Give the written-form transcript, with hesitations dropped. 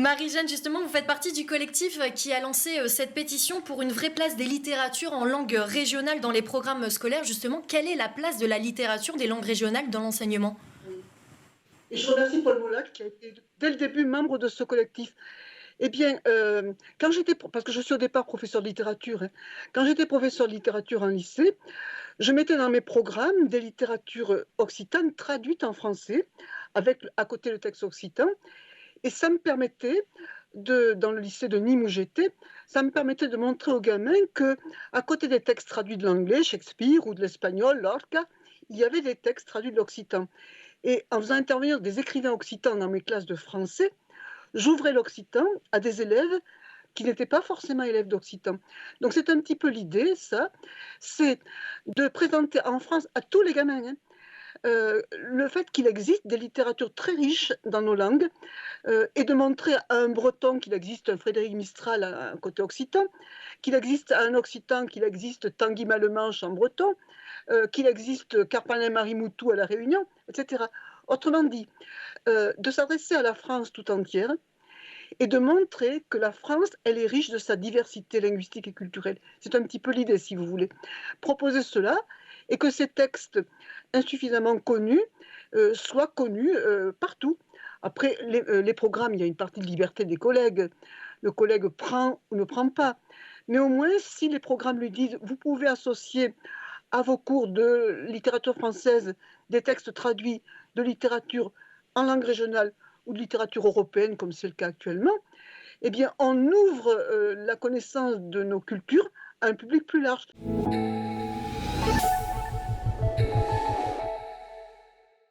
Marie-Jeanne, justement, vous faites partie du collectif qui a lancé cette pétition pour une vraie place des littératures en langue régionale dans les programmes scolaires. Justement, quelle est la place de la littérature des langues régionales dans l'enseignement? Oui. Et je remercie Paul Molac qui a été dès le début membre de ce collectif. Eh bien, parce que je suis au départ professeur de littérature, hein. Quand j'étais professeur de littérature en lycée, je mettais dans mes programmes des littératures occitanes traduites en français, avec à côté le texte occitan, et ça me permettait dans le lycée de Nîmes où j'étais, ça me permettait de montrer aux gamins que, à côté des textes traduits de l'anglais, Shakespeare ou de l'espagnol, Lorca, il y avait des textes traduits de l'occitan. Et en faisant intervenir des écrivains occitans dans mes classes de français, j'ouvrais l'occitan à des élèves qui n'étaient pas forcément élèves d'occitan. Donc c'est un petit peu l'idée, ça, c'est de présenter en France à tous les gamins, hein, le fait qu'il existe des littératures très riches dans nos langues, et de montrer à un breton qu'il existe un Frédéric Mistral à un côté occitan, qu'il existe à un occitan, qu'il existe Tanguy Mallemanche en breton, qu'il existe Carpalin Marimoutou à La Réunion, etc. Autrement dit, de s'adresser à la France tout entière et de montrer que la France, elle est riche de sa diversité linguistique et culturelle. C'est un petit peu l'idée, si vous voulez. Proposer cela et que ces textes insuffisamment connus soient connus partout. Après, les programmes, il y a une partie de liberté des collègues. Le collègue prend ou ne prend pas. Mais au moins, si les programmes lui disent, vous pouvez associer à vos cours de littérature française des textes traduits de littérature en langue régionale ou de littérature européenne, comme c'est le cas actuellement, eh bien, on ouvre la connaissance de nos cultures à un public plus large.